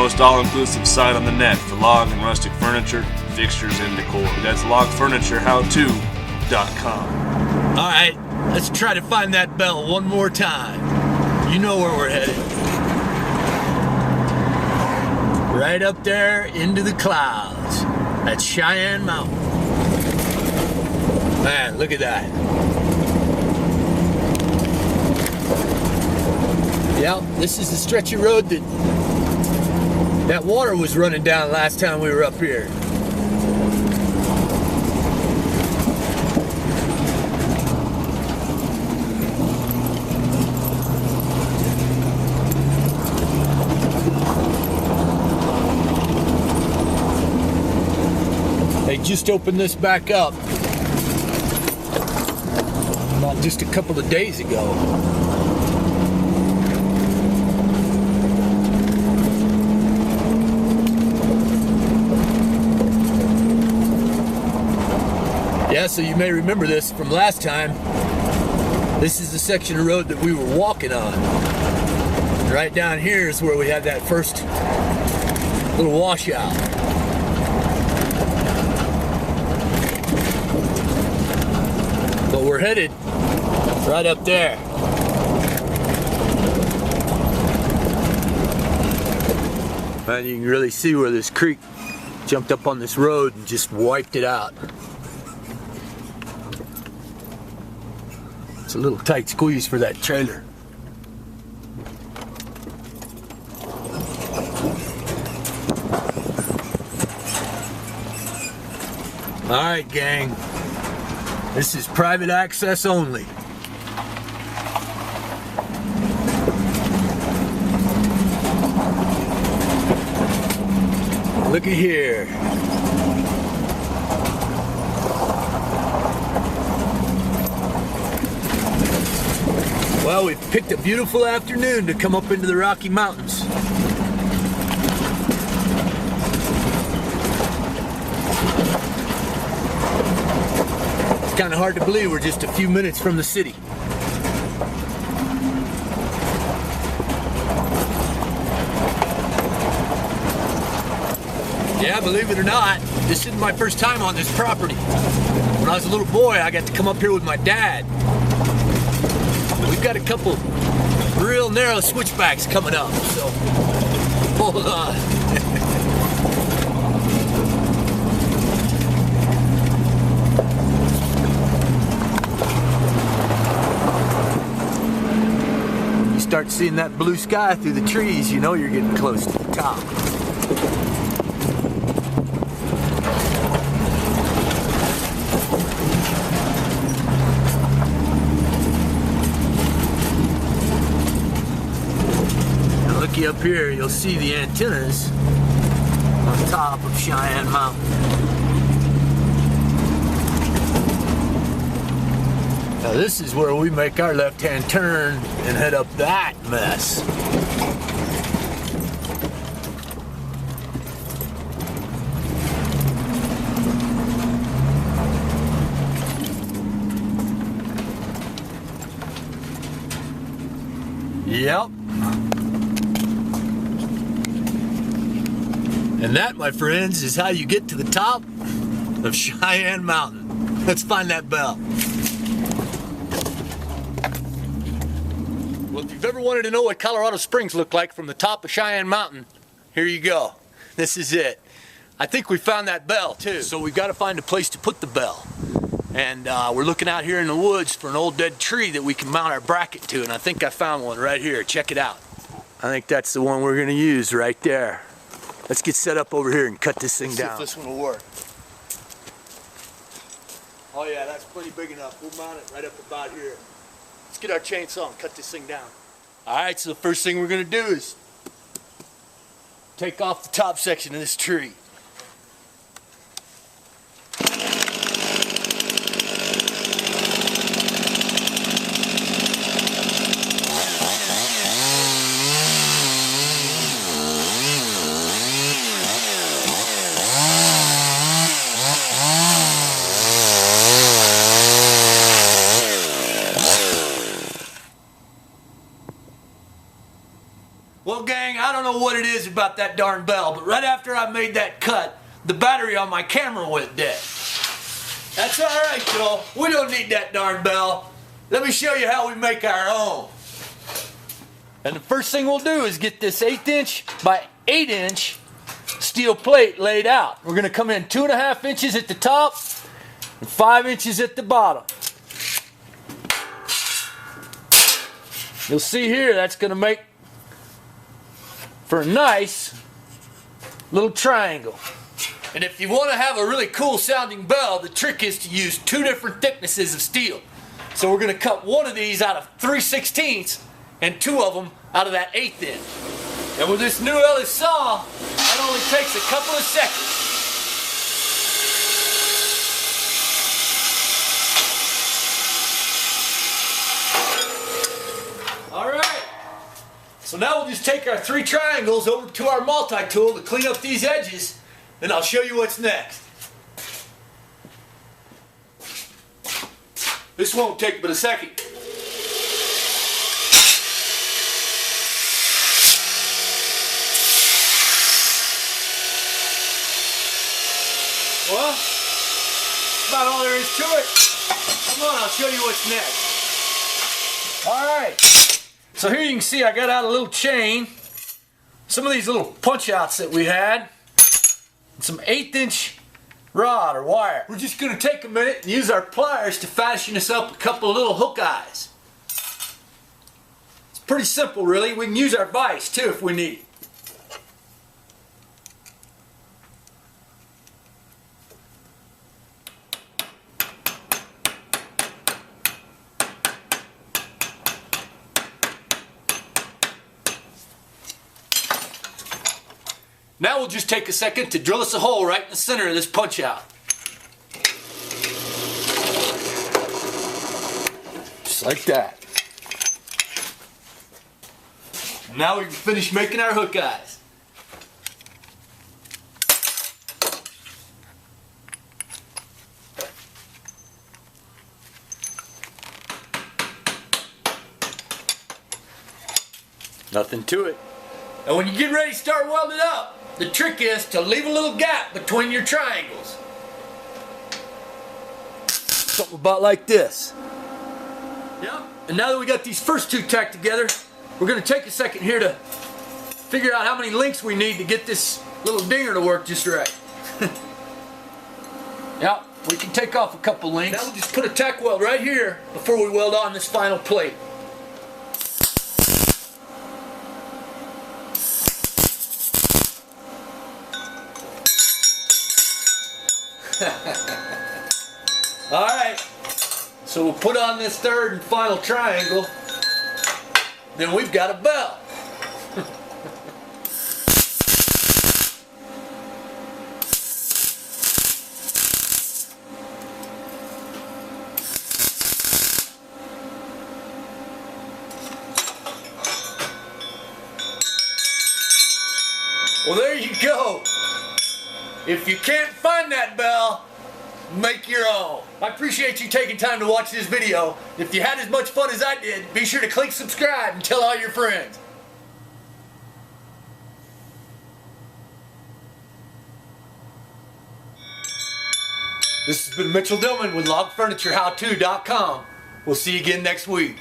most all-inclusive site on the net for log and rustic furniture, fixtures, and decor. That's logfurnitureHowTo.com. Alright, let's try to find that bell one more time. You know where we're headed. Right up there into the clouds. That's Cheyenne Mountain. Man, look at that. Yep, this is the stretch of road that water was running down last time we were up here. They just opened this back up about just a couple of days ago. Yeah, so you may remember this from last time. This is the section of road that we were walking on. And right down here is where we had that first little washout. But we're headed right up there. And you can really see where this creek jumped up on this road and just wiped it out. It's a little tight squeeze for that trailer. All right, gang. This is private access only. Look at here. Well, we picked a beautiful afternoon to come up into the Rocky Mountains. It's kind of hard to believe we're just a few minutes from the city. Yeah, believe it or not, this isn't my first time on this property. When I was a little boy, I got to come up here with my dad. We've got a couple real narrow switchbacks coming up, so hold on. When you start seeing that blue sky through the trees, you know you're getting close to the top. Up here, you'll see the antennas on top of Cheyenne Mountain. Now this is where we make our left-hand turn and head up that mess. Yep. And that, my friends, is how you get to the top of Cheyenne Mountain. Let's find that bell. Well, if you've ever wanted to know what Colorado Springs look like from the top of Cheyenne Mountain, here you go. This is it. I think we found that bell, too. So we've got to find a place to put the bell. And we're looking out here in the woods for an old dead tree that we can mount our bracket to. And I think I found one right here. Check it out. I think that's the one we're going to use right there. Let's get set up over here and cut this thing down. See if this one will work. Oh yeah, that's plenty big enough. We'll mount it right up about here. Let's get our chainsaw and cut this thing down. Alright, so the first thing we're going to do is take off the top section of this tree. Well, gang, I don't know what it is about that darn bell, but right after I made that cut, the battery on my camera went dead. That's alright though, we don't need that darn bell. Let me show you how we make our own. And the first thing we'll do is get this 1/8 inch by 8 inch steel plate laid out. We're going to come in 2.5 inches at the top and 5 inches at the bottom. You'll see here that's going to make for a nice little triangle. And if you want to have a really cool sounding bell, the trick is to use 2 different thicknesses of steel. So we're going to cut one of these out of 3/16 and 2 of them out of that 1/8 inch. And with this new Ellis saw, that only takes a couple of seconds. Alright, so now we'll just take our 3 triangles over to our multi-tool to clean up these edges, then I'll show you what's next. This won't take but a second. Well, that's about all there is to it. Come on, I'll show you what's next. Alright, so here you can see I got out a little chain, some of these little punch outs that we had, and some 1/8 inch rod or wire. We're just going to take a minute and use our pliers to fashion us up a couple of little hook eyes. It's pretty simple really, we can use our vise too if we need. Now we'll just take a second to drill us a hole right in the center of this punch out. Just like that. Now we can finish making our hook eyes. Nothing to it. And when you get ready to start welding up, the trick is to leave a little gap between your triangles. Something about like this. Yep. And now that we got these first 2 tacked together, we're going to take a second here to figure out how many links we need to get this little dinger to work just right. Yep, we can take off a couple links. Now we'll just put a tack weld right here before we weld on this final plate. Alright, so we'll put on this 3rd and final triangle, then we've got a bell. Well, there you go. If you can't find that bell, make your own. I appreciate you taking time to watch this video. If you had as much fun as I did, be sure to click subscribe and tell all your friends. This has been Mitchell Dillman with LogFurnitureHowTo.com. We'll see you again next week.